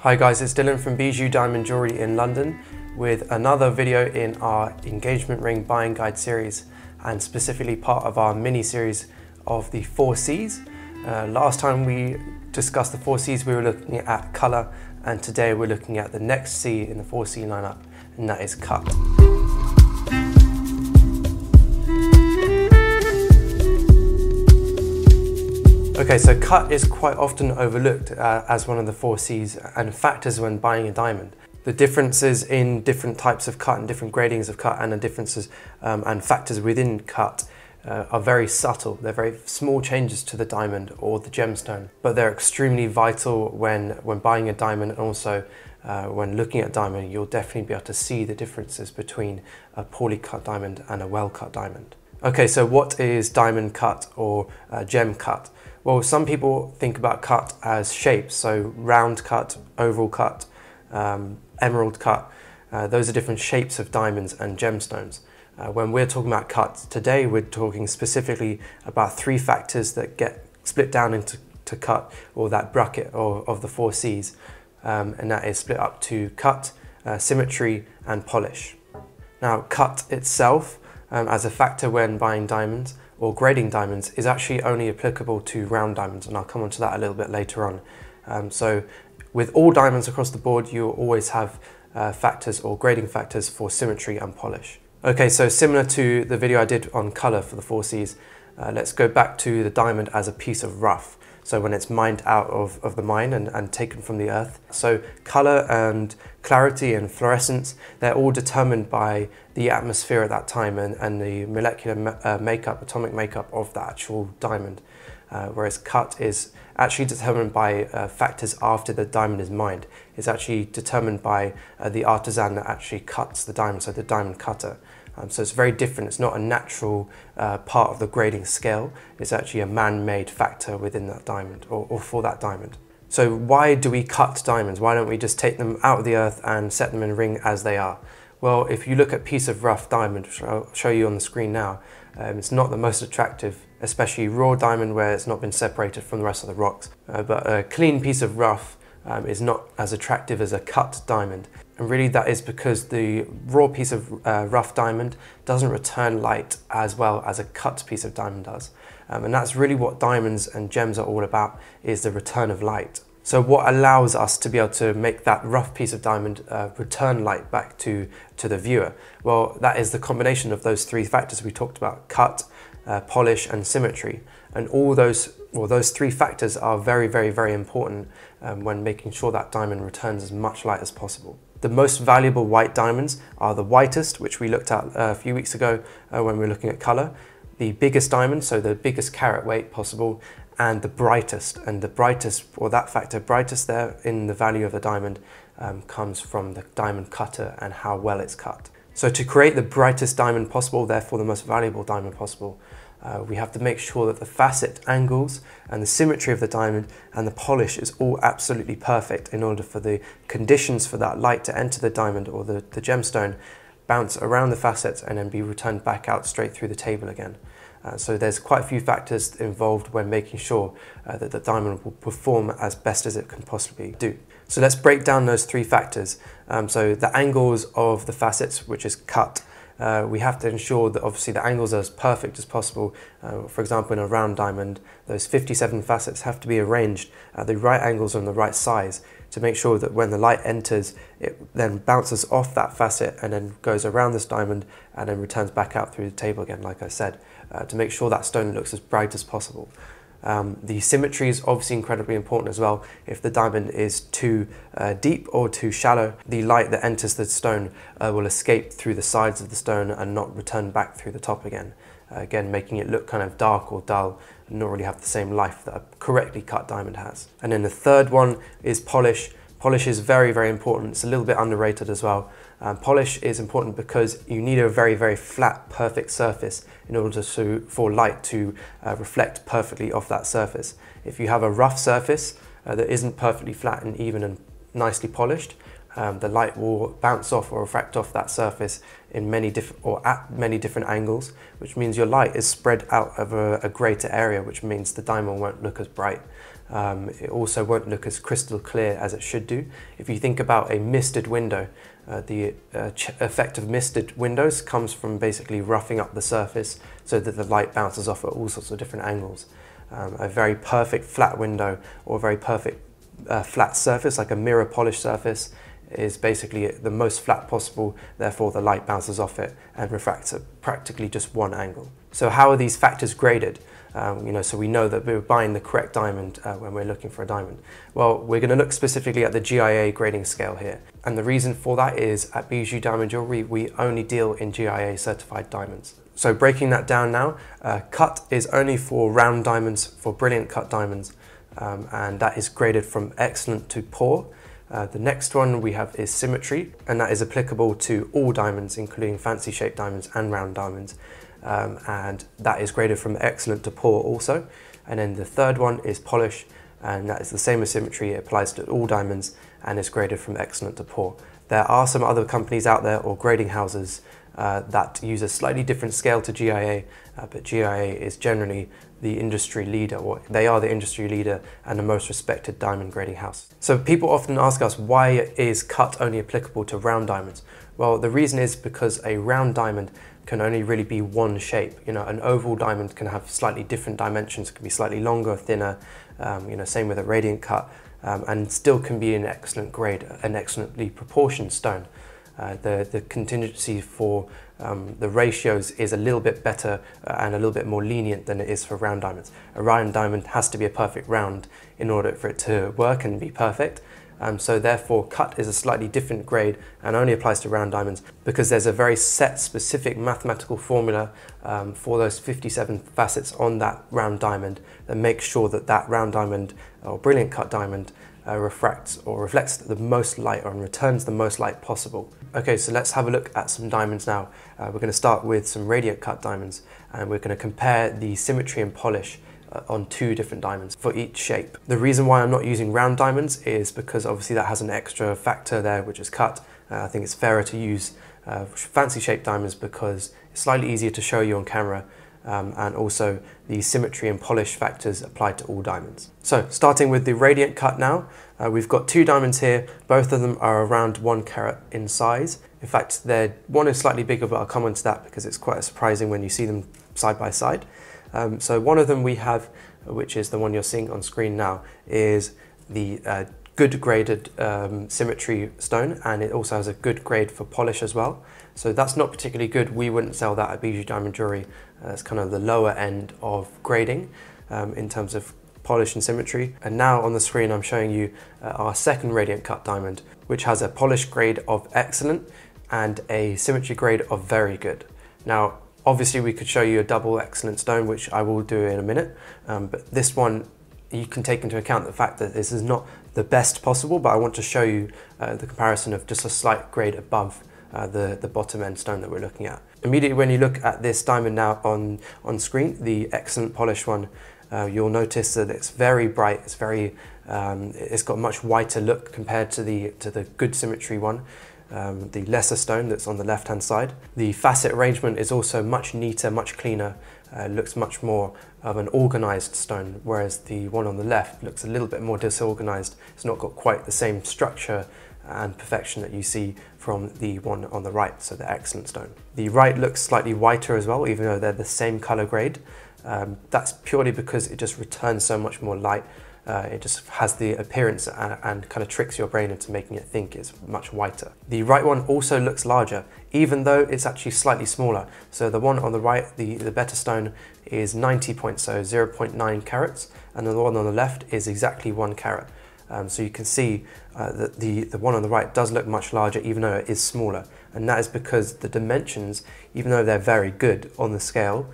Hi guys, it's Dylan from Bijou Diamond Jewellery in London with another video in our engagement ring buying guide series, and specifically part of our mini series of the 4 C's. Last time we discussed the 4 C's, we were looking at colour, and today we're looking at the next C in the 4 C lineup, and that is cut. Okay, so cut is quite often overlooked as one of the 4 C's and factors when buying a diamond. The differences in different types of cut and different gradings of cut, and the differences and factors within cut are very subtle. They're very small changes to the diamond or the gemstone, but they're extremely vital when buying a diamond, and also when looking at diamond, you'll definitely be able to see the differences between a poorly cut diamond and a well cut diamond. Okay, so what is diamond cut or gem cut? Well, some people think about cut as shapes, so round cut, oval cut, emerald cut. Those are different shapes of diamonds and gemstones. When we're talking about cut today, we're talking specifically about 3 factors that get split down into cut, or that bracket of the 4 C's, and that is split up to cut, symmetry and polish. Now, cut itself as a factor when buying diamonds or grading diamonds is actually only applicable to round diamonds, and I'll come on to that a little bit later on. So with all diamonds across the board, you'll always have factors or grading factors for symmetry and polish. Okay, so similar to the video I did on colour for the 4 C's, let's go back to the diamond as a piece of rough. So when it's mined out of the mine and taken from the earth. So colour and clarity and fluorescence, they're all determined by the atmosphere at that time and the molecular makeup, atomic makeup of the actual diamond. Whereas cut is actually determined by factors after the diamond is mined. It's actually determined by the artisan that actually cuts the diamond, so the diamond cutter. So it's very different. It's not a natural part of the grading scale. It's actually a man-made factor within that diamond, or for that diamond. So why do we cut diamonds? Why don't we just take them out of the earth and set them in a ring as they are? Well, if you look at a piece of rough diamond, which I'll show you on the screen now, it's not the most attractive, especially raw diamond where it's not been separated from the rest of the rocks. But a clean piece of rough is not as attractive as a cut diamond. And really that is because the raw piece of rough diamond doesn't return light as well as a cut piece of diamond does. And that's really what diamonds and gems are all about, is the return of light. So what allows us to be able to make that rough piece of diamond return light back to the viewer? Well, that is the combination of those 3 factors we talked about: cut, polish and symmetry. And all those 3 factors are very, very, very important when making sure that diamond returns as much light as possible. The most valuable white diamonds are the whitest, which we looked at a few weeks ago when we were looking at colour, the biggest diamond, so the biggest carat weight possible, and the brightest. And the brightest, or that factor, brightest there in the value of the diamond, comes from the diamond cutter and how well it's cut. So to create the brightest diamond possible, therefore the most valuable diamond possible, we have to make sure that the facet angles and the symmetry of the diamond and the polish is all absolutely perfect in order for the conditions for that light to enter the diamond or the gemstone, bounce around the facets and then be returned back out straight through the table again. So there's quite a few factors involved when making sure that the diamond will perform as best as it can possibly do. So let's break down those 3 factors. So the angles of the facets, which is cut, we have to ensure that obviously the angles are as perfect as possible. For example, in a round diamond, those 57 facets have to be arranged at the right angles and the right size to make sure that when the light enters, it then bounces off that facet and then goes around this diamond and then returns back out through the table again, like I said, to make sure that stone looks as bright as possible. The symmetry is obviously incredibly important as well. If the diamond is too deep or too shallow, the light that enters the stone will escape through the sides of the stone and not return back through the top again. Again, making it look kind of dark or dull and not really have the same life that a correctly cut diamond has. And then the third one is polish. Polish is very, very important. It's a little bit underrated as well. Polish is important because you need a very, very flat, perfect surface in order for light to reflect perfectly off that surface. If you have a rough surface that isn't perfectly flat and even and nicely polished, the light will bounce off or refract off that surface in at many different angles, which means your light is spread out over a greater area, which means the diamond won't look as bright. It also won't look as crystal clear as it should do. If you think about a misted window, the effect of misted windows comes from basically roughing up the surface so that the light bounces off at all sorts of different angles. A very perfect flat window or a very perfect flat surface, like a mirror polished surface, is basically the most flat possible, therefore the light bounces off it and refracts at practically just one angle. So how are these factors graded? So we know that we're buying the correct diamond when we're looking for a diamond. Well, we're going to look specifically at the GIA grading scale here. And the reason for that is at Bijou Diamond Jewellery, we only deal in GIA certified diamonds. So breaking that down now, cut is only for round diamonds, for brilliant cut diamonds, and that is graded from excellent to poor. The next one we have is symmetry, and that is applicable to all diamonds, including fancy shaped diamonds and round diamonds. And that is graded from excellent to poor also. And then the third one is polish, and that is the same as symmetry. It applies to all diamonds and is graded from excellent to poor. There are some other companies out there, or grading houses, that use a slightly different scale to GIA, but GIA is generally the industry leader, or they are the industry leader and the most respected diamond grading house. So people often ask us, why is cut only applicable to round diamonds? Well, the reason is because a round diamond can only really be one shape. An oval diamond can have slightly different dimensions, it can be slightly longer, thinner, same with a radiant cut, and still can be an excellent grade, an excellently proportioned stone. The contingency for the ratios is a little bit better and a little bit more lenient than it is for round diamonds. A round diamond has to be a perfect round in order for it to work and be perfect. So therefore cut is a slightly different grade and only applies to round diamonds because there's a very set specific mathematical formula for those 57 facets on that round diamond that makes sure that that round diamond or brilliant cut diamond refracts or reflects the most light or returns the most light possible. Okay, so let's have a look at some diamonds now. We're going to start with some radiant cut diamonds, and we're going to compare the symmetry and polish on two different diamonds for each shape. The reason why I'm not using round diamonds is because obviously that has an extra factor there, which is cut. I think it's fairer to use fancy shaped diamonds because it's slightly easier to show you on camera, and also the symmetry and polish factors apply to all diamonds. So starting with the radiant cut now, we've got two diamonds here. Both of them are around 1 carat in size. In fact, one is slightly bigger, but I'll come on to that because it's quite surprising when you see them side by side. So one of them we have, which is the one you're seeing on screen now, is the good graded symmetry stone, and it also has a good grade for polish as well. So that's not particularly good. We wouldn't sell that at Bijou Diamond Jewellery. It's kind of the lower end of grading in terms of polish and symmetry. And now on the screen I'm showing you our second radiant cut diamond, which has a polish grade of excellent and a symmetry grade of very good. Now obviously we could show you a double excellent stone, which I will do in a minute, but this one you can take into account the fact that this is not the best possible, but I want to show you the comparison of just a slight grade above the bottom end stone that we're looking at. Immediately when you look at this diamond now on screen, the excellent polished one, you'll notice that it's very bright, it's got a much whiter look compared to the good symmetry one, the lesser stone that's on the left hand side. The facet arrangement is also much neater, much cleaner, looks much more of an organized stone, whereas the one on the left looks a little bit more disorganized. It's not got quite the same structure and perfection that you see from the one on the right, so the excellent stone. The right looks slightly whiter as well, even though they're the same color grade. That's purely because it just returns so much more light. It just has the appearance and kind of tricks your brain into making it think it's much whiter. The right one also looks larger, even though it's actually slightly smaller. So the one on the right, the better stone, is 90 points, so 0.9 carats, and the one on the left is exactly 1 carat. So you can see that the one on the right does look much larger, even though it is smaller. And that is because the dimensions, even though they're very good on the scale,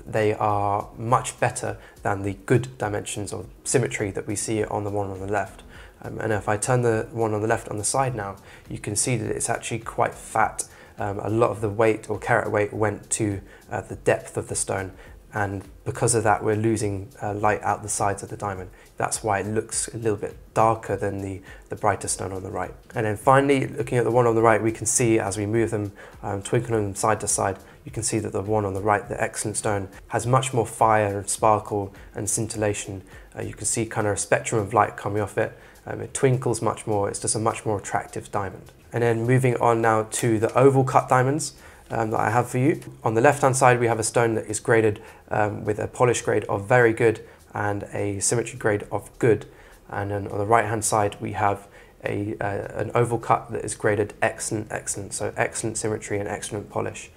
they are much better than the good dimensions or symmetry that we see on the one on the left. And if I turn the one on the left on the side now, you can see that it's actually quite fat. A lot of the weight or carat weight went to the depth of the stone, and because of that we're losing light out the sides of the diamond. That's why it looks a little bit darker than the brighter stone on the right. And then finally, looking at the one on the right, we can see as we move them, twinkling them side to side, you can see that the one on the right, the excellent stone, has much more fire and sparkle and scintillation. You can see kind of a spectrum of light coming off it. It twinkles much more, it's just a much more attractive diamond. And then moving on now to the oval cut diamonds that I have for you. On the left hand side we have a stone that is graded with a polish grade of very good and a symmetry grade of good. And then on the right hand side we have an oval cut that is graded excellent, so excellent symmetry and excellent polish.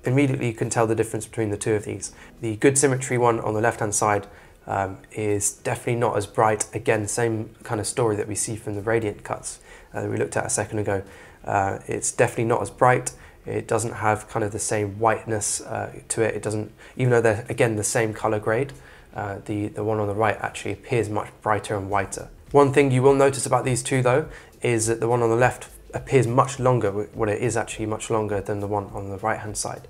Immediately you can tell the difference between the two of these. The good symmetry one on the left hand side is definitely not as bright. Again, same kind of story that we see from the radiant cuts that we looked at a second ago. It's definitely not as bright. It doesn't have kind of the same whiteness to it. It doesn't, even though they're again the same color grade, the one on the right actually appears much brighter and whiter. One thing you will notice about these two though is that the one on the left appears much longer. Well, it is actually much longer than the one on the right hand side,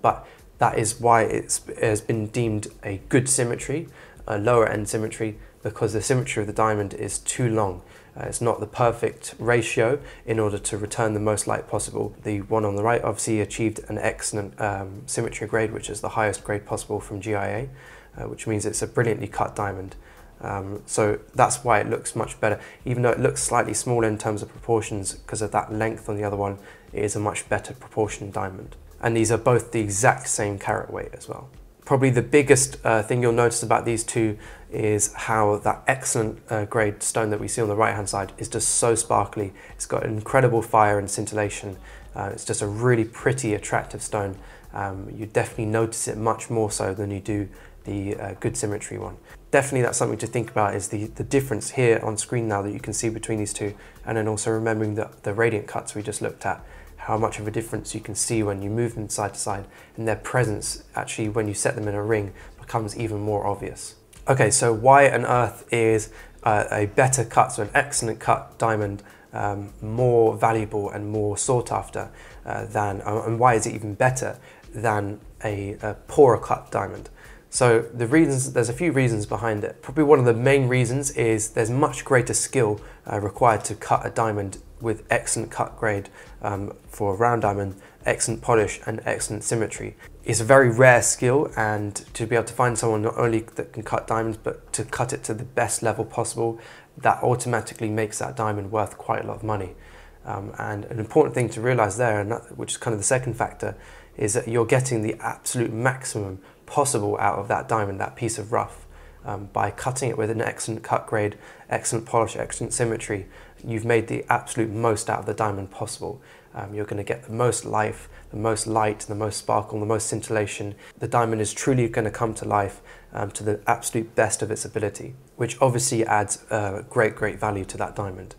but that is why it has been deemed a good symmetry, a lower end symmetry, because the symmetry of the diamond is too long. It's not the perfect ratio in order to return the most light possible. The one on the right obviously achieved an excellent symmetry grade, which is the highest grade possible from GIA, which means it's a brilliantly cut diamond. So that's why it looks much better. Even though it looks slightly smaller in terms of proportions, because of that length on the other one, it is a much better proportioned diamond. And these are both the exact same carat weight as well. Probably the biggest thing you'll notice about these two is how that excellent grade stone that we see on the right hand side is just so sparkly. It's got incredible fire and scintillation. It's just a really pretty, attractive stone. You definitely notice it much more so than you do the good symmetry one. Definitely that's something to think about, is the difference here on screen now that you can see between these two, and then also remembering that the radiant cuts we just looked at, how much of a difference you can see when you move them side to side, and their presence actually when you set them in a ring becomes even more obvious. Okay, so why on earth is a better cut, so an excellent cut diamond, more valuable and more sought after and why is it even better than a poorer cut diamond? So the reasons, there's a few reasons behind it. Probably one of the main reasons is there's much greater skill required to cut a diamond with excellent cut grade for a round diamond, excellent polish and excellent symmetry. It's a very rare skill, and to be able to find someone not only that can cut diamonds but to cut it to the best level possible, that automatically makes that diamond worth quite a lot of money. And an important thing to realize there, and which is kind of the second factor, is that you're getting the absolute maximum possible out of that diamond, that piece of rough. By cutting it with an excellent cut grade, excellent polish, excellent symmetry, you've made the absolute most out of the diamond possible. You're going to get the most life, the most light, the most sparkle, the most scintillation. The diamond is truly going to come to life to the absolute best of its ability, which obviously adds great value to that diamond.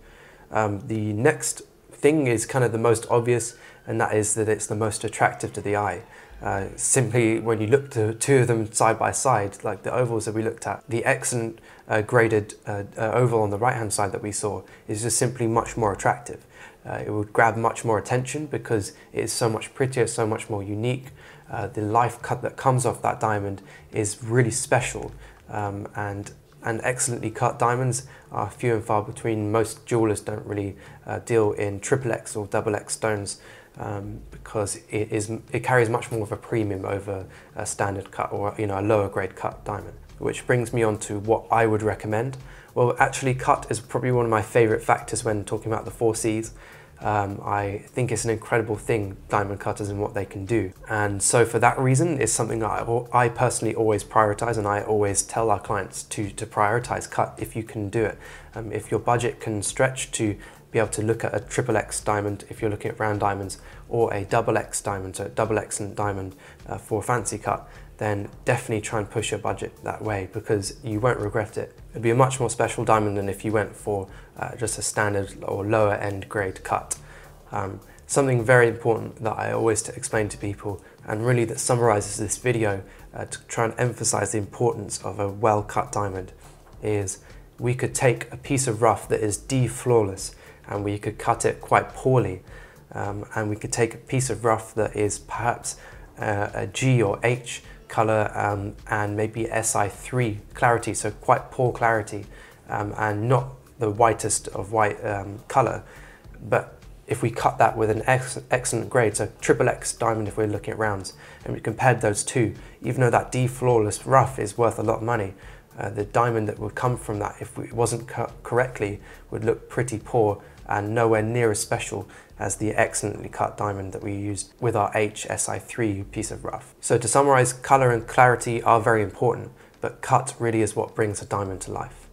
The next thing is kind of the most obvious, and that is that it's the most attractive to the eye. Simply when you look to two of them side by side, like the ovals that we looked at, the excellent graded oval on the right hand side that we saw is just simply much more attractive. It would grab much more attention because it is so much prettier, so much more unique. The life cut that comes off that diamond is really special, and excellently cut diamonds are few and far between. Most jewelers don't really deal in XXX or XX stones because it carries much more of a premium over a standard cut or a lower grade cut diamond. Which brings me on to what I would recommend. Well, actually cut is probably one of my favorite factors when talking about the 4 Cs. I think it's an incredible thing, diamond cutters, and what they can do. And so for that reason, it's something that I personally always prioritize, and I always tell our clients to prioritize cut if you can do it. If your budget can stretch to be able to look at a XXX diamond, if you're looking at round diamonds, or a XX diamond, so a double excellent diamond for a fancy cut, then definitely try and push your budget that way, because you won't regret it. It'd be a much more special diamond than if you went for just a standard or lower end grade cut. Something very important that I always explain to people, and really that summarizes this video to try and emphasize the importance of a well cut diamond, is we could take a piece of rough that is flawless and we could cut it quite poorly, and we could take a piece of rough that is perhaps a G or H color and maybe Si3 clarity, so quite poor clarity and not the whitest of white color. But if we cut that with an excellent grade, so XXX diamond if we're looking at rounds, and we compared those two, even though that D flawless rough is worth a lot of money, the diamond that would come from that, if it wasn't cut correctly, would look pretty poor and nowhere near as special as the excellently cut diamond that we used with our HSI3 piece of rough. So to summarize, color and clarity are very important, but cut really is what brings a diamond to life.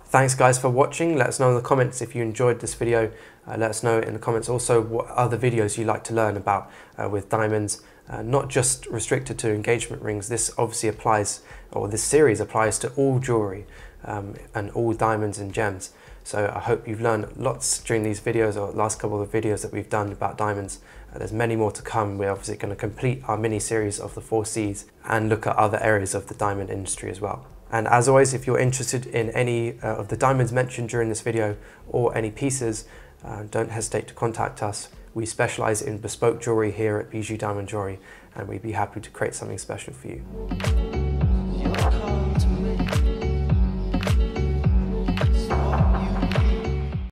Thanks guys for watching. Let us know in the comments if you enjoyed this video. Let us know in the comments also what other videos you'd like to learn about with diamonds, not just restricted to engagement rings. This obviously applies, or this series applies to all jewelry and all diamonds and gems. So I hope you've learned lots during these videos, or last couple of videos that we've done about diamonds. There's many more to come. We're obviously going to complete our mini series of the 4 Cs and look at other areas of the diamond industry as well. And as always, if you're interested in any of the diamonds mentioned during this video or any pieces, don't hesitate to contact us. We specialize in bespoke jewelry here at Bijou Diamond Jewellery, and we'd be happy to create something special for you.